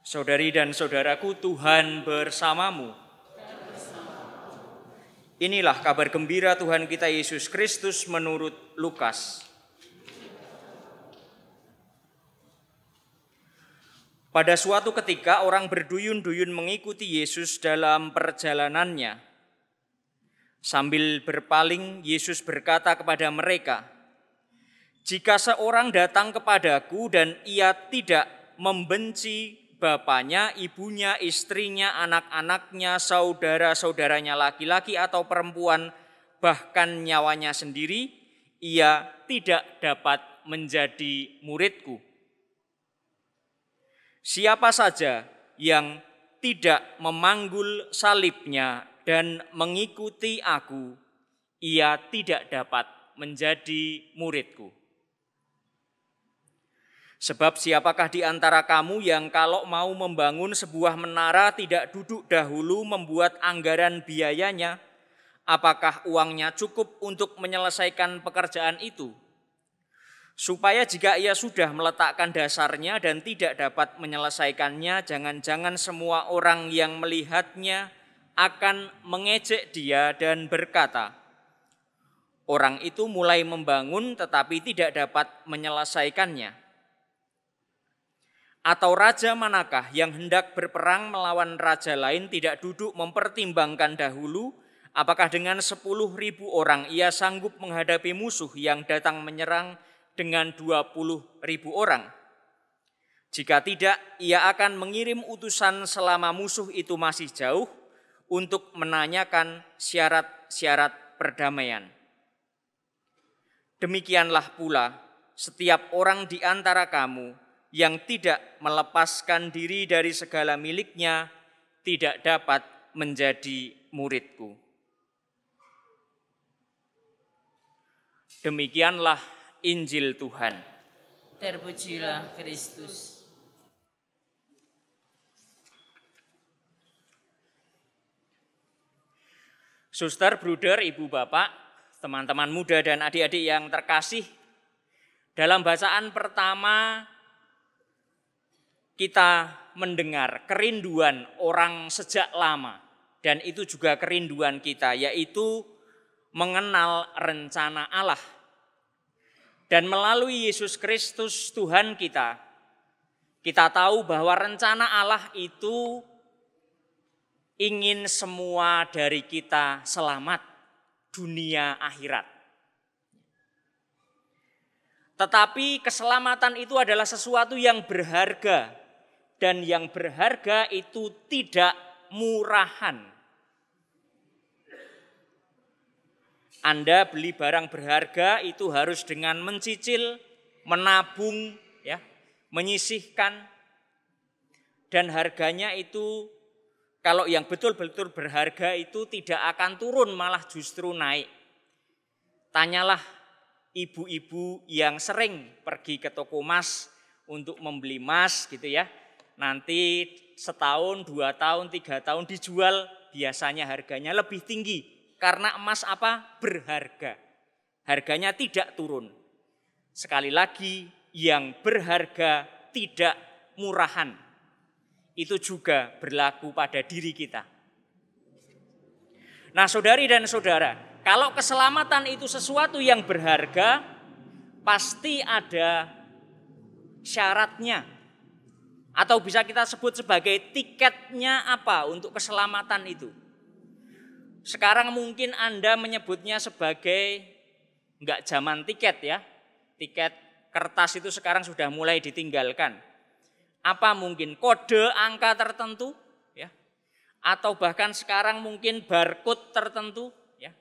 Saudari dan saudaraku, Tuhan bersamamu. Inilah kabar gembira Tuhan kita Yesus Kristus menurut Lukas. Pada suatu ketika orang berduyun-duyun mengikuti Yesus dalam perjalanannya. Sambil berpaling, Yesus berkata kepada mereka, "Jika seorang datang kepadaku dan ia tidak membenci bapaknya, ibunya, istrinya, anak-anaknya, saudara-saudaranya laki-laki atau perempuan, bahkan nyawanya sendiri, ia tidak dapat menjadi muridku. Siapa saja yang tidak memanggul salibnya dan mengikuti aku, ia tidak dapat menjadi muridku. Sebab siapakah di antara kamu yang kalau mau membangun sebuah menara tidak duduk dahulu membuat anggaran biayanya? Apakah uangnya cukup untuk menyelesaikan pekerjaan itu? Supaya jika ia sudah meletakkan dasarnya dan tidak dapat menyelesaikannya, jangan-jangan semua orang yang melihatnya akan mengejek dia dan berkata, orang itu mulai membangun tetapi tidak dapat menyelesaikannya. Atau raja manakah yang hendak berperang melawan raja lain tidak duduk mempertimbangkan dahulu apakah dengan 10.000 orang ia sanggup menghadapi musuh yang datang menyerang dengan 20.000 orang? Jika tidak, ia akan mengirim utusan selama musuh itu masih jauh untuk menanyakan syarat-syarat perdamaian. Demikianlah pula setiap orang di antara kamu yang tidak melepaskan diri dari segala miliknya tidak dapat menjadi muridku." Demikianlah Injil Tuhan. Terpujilah Kristus. Suster, bruder, ibu, bapak, teman-teman muda dan adik-adik yang terkasih, dalam bacaan pertama kita mendengar kerinduan orang sejak lama, dan itu juga kerinduan kita, yaitu mengenal rencana Allah. Dan melalui Yesus Kristus Tuhan kita tahu bahwa rencana Allah itu ingin semua dari kita selamat dunia akhirat. Tetapi keselamatan itu adalah sesuatu yang berharga. Dan yang berharga itu tidak murahan. Anda beli barang berharga itu harus dengan mencicil, menabung, ya, menyisihkan. Dan harganya itu kalau yang betul-betul berharga itu tidak akan turun, malah justru naik. Tanyalah ibu-ibu yang sering pergi ke toko emas untuk membeli emas gitu ya. Nanti setahun, 2 tahun, 3 tahun dijual, biasanya harganya lebih tinggi. Karena emas apa? Berharga. Harganya tidak turun. Sekali lagi, yang berharga tidak murahan. Itu juga berlaku pada diri kita. Nah, saudari dan saudara, kalau keselamatan itu sesuatu yang berharga, pasti ada syaratnya. Atau bisa kita sebut sebagai tiketnya apa untuk keselamatan itu. Sekarang mungkin Anda menyebutnya sebagai enggak zaman tiket ya. Tiket kertas itu sekarang sudah mulai ditinggalkan. Apa mungkin kode angka tertentu ya. Atau bahkan sekarang mungkin barcode tertentu ya.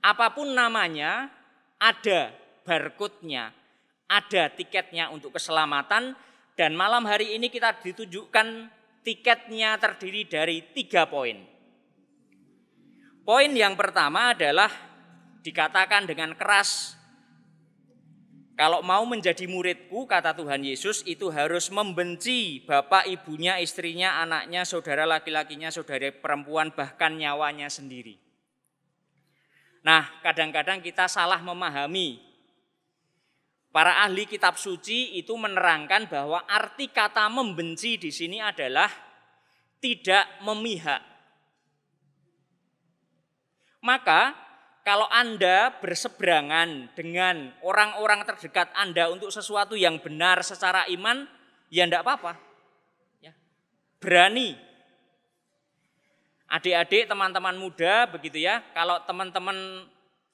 Apapun namanya, ada barcode-nya, ada tiketnya untuk keselamatan. Dan malam hari ini kita ditunjukkan tiketnya terdiri dari 3 poin. Poin yang pertama adalah dikatakan dengan keras, kalau mau menjadi muridku, kata Tuhan Yesus, itu harus membenci bapak, ibunya, istrinya, anaknya, saudara laki-lakinya, saudara perempuan, bahkan nyawanya sendiri. Nah, kadang-kadang kita salah memahami Para ahli kitab suci itu menerangkan bahwa arti kata membenci di sini adalah tidak memihak. Maka kalau Anda berseberangan dengan orang-orang terdekat Anda untuk sesuatu yang benar secara iman, ya enggak apa-apa. Ya. Berani. Adik-adik, teman-teman muda begitu ya, kalau teman-teman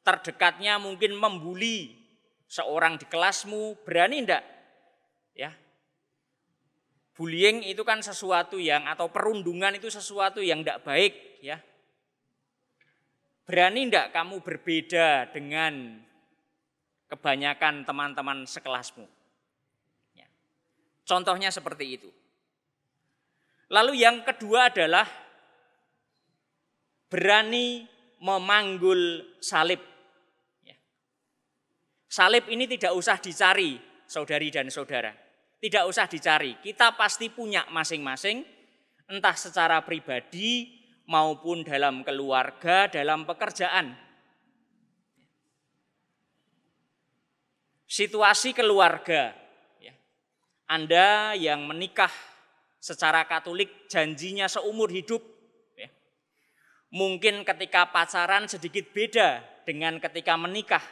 terdekatnya mungkin membuli seorang di kelasmu, berani enggak? Ya. Bullying itu kan sesuatu yang, atau perundungan itu sesuatu yang enggak baik, ya. Berani enggak kamu berbeda dengan kebanyakan teman-teman sekelasmu? Ya. Contohnya seperti itu. Lalu yang kedua adalah berani memanggul salib. Salib ini tidak usah dicari, saudari dan saudara. Tidak usah dicari, kita pasti punya masing-masing, entah secara pribadi maupun dalam keluarga, dalam pekerjaan. Situasi keluarga, Anda yang menikah secara Katolik janjinya seumur hidup, mungkin ketika pacaran sedikit beda dengan ketika menikah.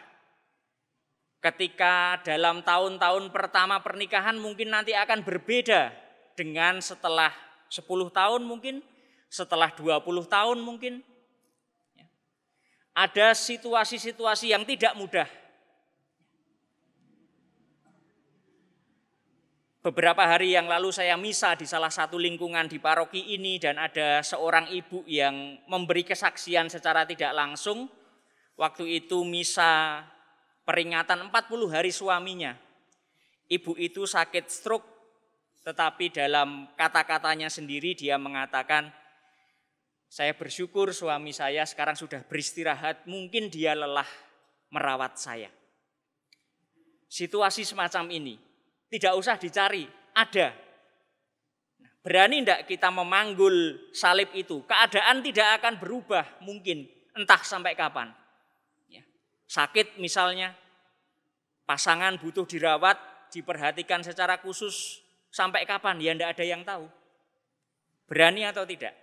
Ketika dalam tahun-tahun pertama pernikahan mungkin nanti akan berbeda dengan setelah 10 tahun mungkin, setelah 20 tahun mungkin. Ada situasi-situasi yang tidak mudah. Beberapa hari yang lalu saya misa di salah satu lingkungan di paroki ini dan ada seorang ibu yang memberi kesaksian secara tidak langsung. Waktu itu misa peringatan 40 hari suaminya. Ibu itu sakit stroke, tetapi dalam kata-katanya sendiri dia mengatakan, saya bersyukur suami saya sekarang sudah beristirahat, mungkin dia lelah merawat saya. Situasi semacam ini tidak usah dicari, ada. Berani enggak kita memanggul salib itu? Keadaan tidak akan berubah mungkin, entah sampai kapan. Sakit misalnya, pasangan butuh dirawat, diperhatikan secara khusus, sampai kapan? Ya enggak ada yang tahu. Berani atau tidak?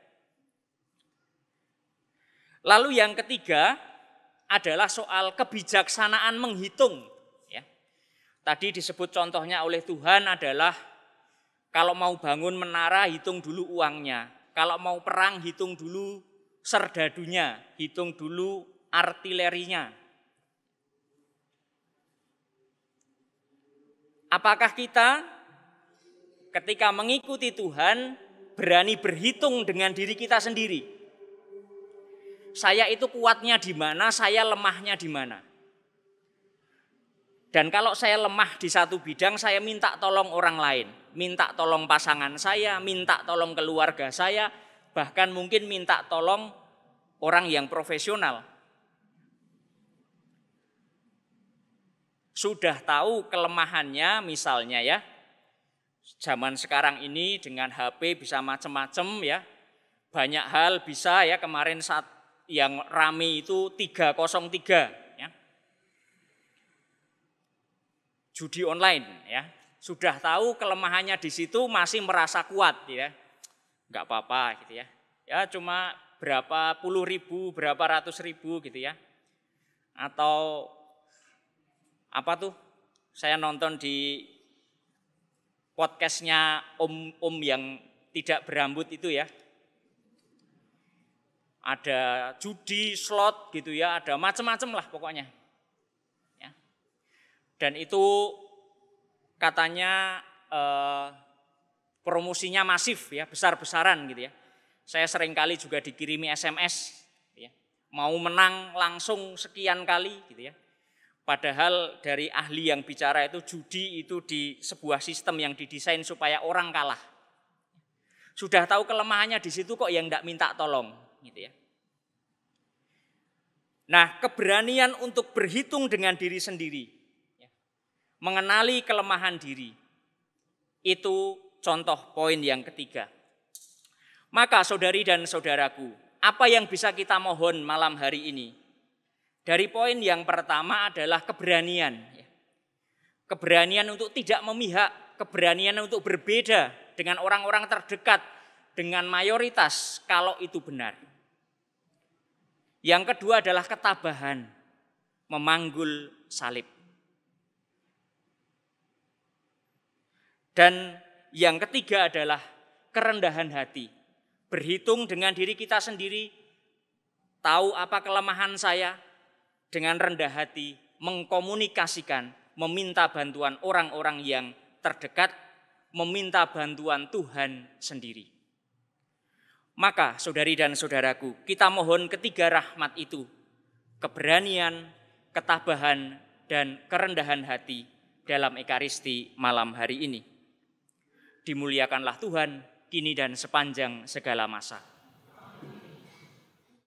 Lalu yang ketiga adalah soal kebijaksanaan menghitung. Tadi disebut contohnya oleh Tuhan adalah kalau mau bangun menara hitung dulu uangnya. Kalau mau perang hitung dulu serdadunya, hitung dulu artilerinya. Apakah kita ketika mengikuti Tuhan berani berhitung dengan diri kita sendiri? Saya itu kuatnya di mana, saya lemahnya di mana? Dan kalau saya lemah di satu bidang, saya minta tolong orang lain. Minta tolong pasangan saya, minta tolong keluarga saya, bahkan mungkin minta tolong orang yang profesional. Sudah tahu kelemahannya misalnya ya, zaman sekarang ini dengan HP bisa macam-macam ya, banyak hal bisa ya, kemarin saat yang rame itu 303 ya, judi online ya, sudah tahu kelemahannya di situ masih merasa kuat ya, nggak apa-apa gitu ya, ya cuma berapa puluh ribu, berapa ratus ribu gitu ya, atau apa tuh, saya nonton di podcastnya om yang tidak berambut itu ya, ada judi, slot gitu ya, ada macam-macam lah pokoknya ya. Dan itu katanya promosinya masif ya, besar-besaran gitu ya. Saya seringkali juga dikirimi SMS ya, mau menang langsung sekian kali gitu ya. Padahal dari ahli yang bicara itu judi itu di sebuah sistem yang didesain supaya orang kalah. Sudah tahu kelemahannya di situ kok yang enggak minta tolong gitu ya. Nah, keberanian untuk berhitung dengan diri sendiri, mengenali kelemahan diri, itu contoh poin yang ketiga. Maka saudari dan saudaraku, apa yang bisa kita mohon malam hari ini? Dari poin yang pertama adalah keberanian. keberanian untuk tidak memihak, keberanian untuk berbeda dengan orang-orang terdekat, dengan mayoritas kalau itu benar. Yang kedua adalah ketabahan, memanggul salib. Dan yang ketiga adalah kerendahan hati, berhitung dengan diri kita sendiri, tahu apa kelemahan saya, dengan rendah hati mengkomunikasikan, meminta bantuan orang-orang yang terdekat, meminta bantuan Tuhan sendiri. Maka saudari dan saudaraku, kita mohon ketiga rahmat itu, keberanian, ketabahan, dan kerendahan hati dalam Ekaristi malam hari ini. Dimuliakanlah Tuhan, kini dan sepanjang segala masa.